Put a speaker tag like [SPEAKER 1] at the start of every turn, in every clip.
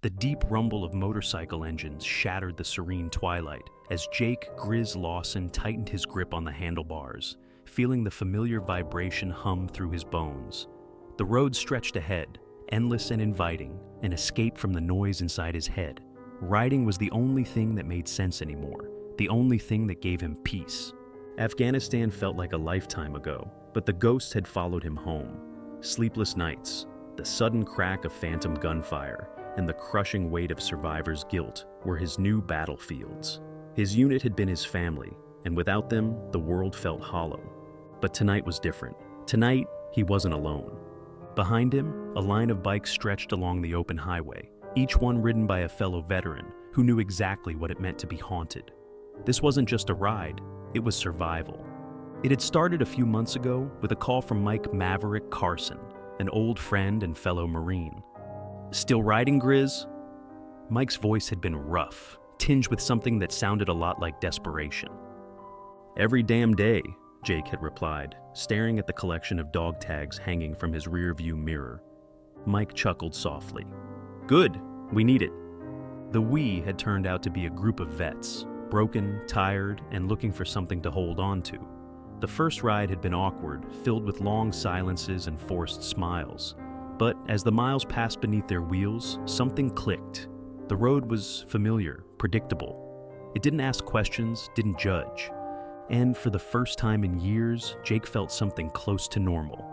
[SPEAKER 1] The deep rumble of motorcycle engines shattered the serene twilight as Jake Grizz Lawson tightened his grip on the handlebars, feeling the familiar vibration hum through his bones. The road stretched ahead, endless and inviting, an escape from the noise inside his head. Riding was the only thing that made sense anymore, the only thing that gave him peace. Afghanistan felt like a lifetime ago, but the ghosts had followed him home. Sleepless nights, the sudden crack of phantom gunfire, and the crushing weight of survivors' guilt were his new battlefields. His unit had been his family, and without them, the world felt hollow. But tonight was different. Tonight, he wasn't alone. Behind him, a line of bikes stretched along the open highway, each one ridden by a fellow veteran who knew exactly what it meant to be haunted. This wasn't just a ride, it was survival. It had started a few months ago with a call from Mike Maverick Carson, an old friend and fellow Marine. "Still riding, Grizz?" Mike's voice had been rough, tinged with something that sounded a lot like desperation. "Every damn day," Jake had replied, staring at the collection of dog tags hanging from his rearview mirror. Mike chuckled softly. "Good, we need it." The "we" had turned out to be a group of vets, broken, tired, and looking for something to hold on to. The first ride had been awkward, filled with long silences and forced smiles. But as the miles passed beneath their wheels, something clicked. The road was familiar, predictable. It didn't ask questions, didn't judge. And for the first time in years, Jake felt something close to normal.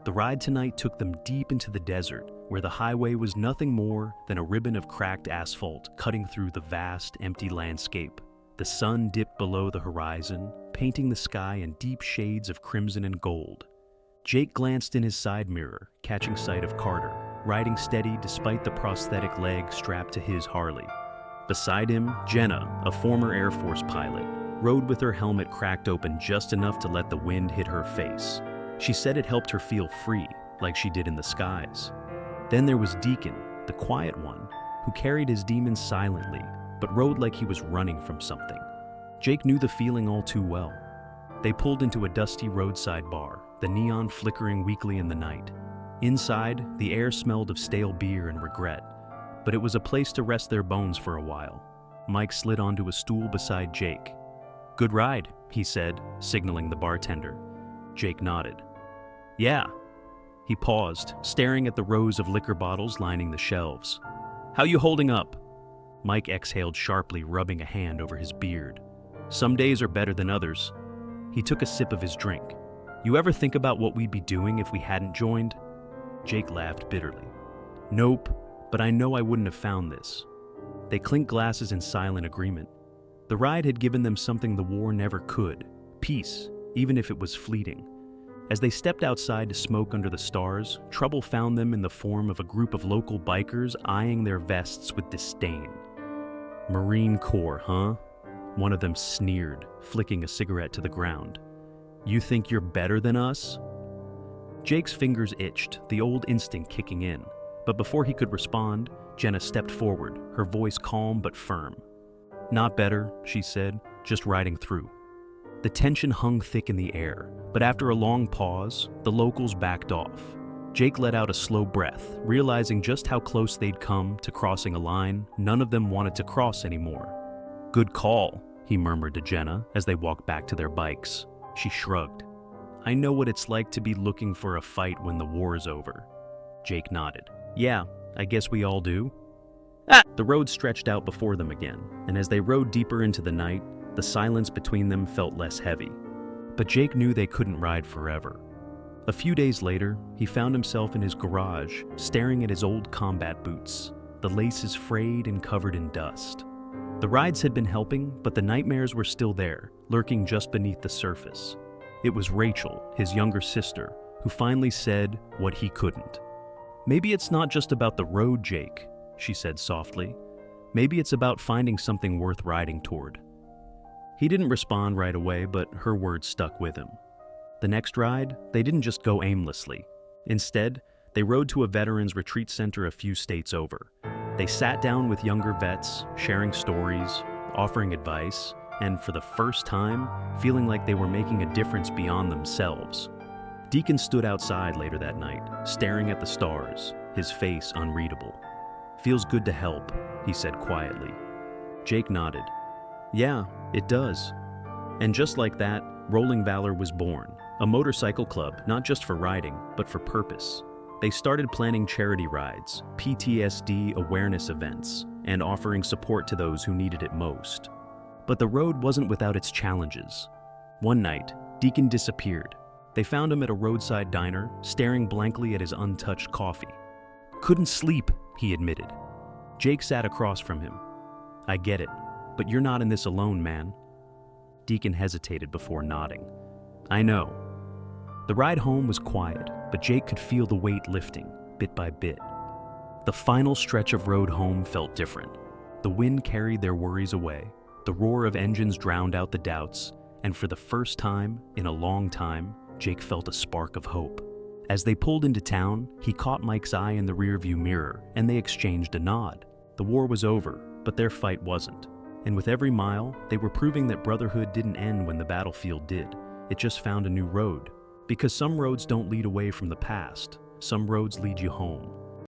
[SPEAKER 1] The ride tonight took them deep into the desert, where the highway was nothing more than a ribbon of cracked asphalt cutting through the vast, empty landscape. The sun dipped below the horizon, painting the sky in deep shades of crimson and gold. Jake glanced in his side mirror, catching sight of Carter, riding steady despite the prosthetic leg strapped to his Harley. Beside him, Jenna, a former Air Force pilot, rode with her helmet cracked open just enough to let the wind hit her face. She said it helped her feel free, like she did in the skies. Then there was Deacon, the quiet one, who carried his demons silently, but rode like he was running from something. Jake knew the feeling all too well. They pulled into a dusty roadside bar, the neon flickering weakly in the night. Inside, the air smelled of stale beer and regret, but it was a place to rest their bones for a while. Mike slid onto a stool beside Jake. "Good ride," he said, signaling the bartender. Jake nodded. "Yeah." He paused, staring at the rows of liquor bottles lining the shelves. "How you holding up?" Mike exhaled sharply, rubbing a hand over his beard. "Some days are better than others." He took a sip of his drink. "You ever think about what we'd be doing if we hadn't joined?" Jake laughed bitterly. "Nope, but I know I wouldn't have found this." They clinked glasses in silent agreement. The ride had given them something the war never could: peace, even if it was fleeting. As they stepped outside to smoke under the stars, trouble found them in the form of a group of local bikers eyeing their vests with disdain. "Marine Corps, huh?" One of them sneered, flicking a cigarette to the ground. "You think you're better than us?" Jake's fingers itched, the old instinct kicking in. But before he could respond, Jenna stepped forward, her voice calm but firm. "Not better," she said, "just riding through." The tension hung thick in the air, but after a long pause, the locals backed off. Jake let out a slow breath, realizing just how close they'd come to crossing a line none of them wanted to cross anymore. "Good call," he murmured to Jenna as they walked back to their bikes. She shrugged. "I know what it's like to be looking for a fight when the war's over." Jake nodded. "Yeah, I guess we all do." The road stretched out before them again, and as they rode deeper into the night, the silence between them felt less heavy. But Jake knew they couldn't ride forever. A few days later, he found himself in his garage, staring at his old combat boots, the laces frayed and covered in dust. The rides had been helping, but the nightmares were still there, lurking just beneath the surface. It was Rachel, his younger sister, who finally said what he couldn't. "Maybe it's not just about the road, Jake," she said softly. "Maybe it's about finding something worth riding toward." He didn't respond right away, but her words stuck with him. The next ride, they didn't just go aimlessly. Instead, they rode to a veterans retreat center a few states over. They sat down with younger vets, sharing stories, offering advice, and for the first time, feeling like they were making a difference beyond themselves. Deacon stood outside later that night, staring at the stars, his face unreadable. "Feels good to help," he said quietly. Jake nodded. "Yeah, it does." And just like that, Rolling Valor was born, a motorcycle club not just for riding, but for purpose. They started planning charity rides, PTSD awareness events, and offering support to those who needed it most. But the road wasn't without its challenges. One night, Deacon disappeared. They found him at a roadside diner, staring blankly at his untouched coffee. "Couldn't sleep," he admitted. Jake sat across from him. "I get it, but you're not in this alone, man." Deacon hesitated before nodding. "I know." The ride home was quiet, but Jake could feel the weight lifting, bit by bit. The final stretch of road home felt different. The wind carried their worries away, the roar of engines drowned out the doubts, and for the first time in a long time, Jake felt a spark of hope. As they pulled into town, he caught Mike's eye in the rearview mirror, and they exchanged a nod. The war was over, but their fight wasn't. And with every mile, they were proving that Brotherhood didn't end when the battlefield did. It just found a new road. Because some roads don't lead away from the past, some roads lead you home.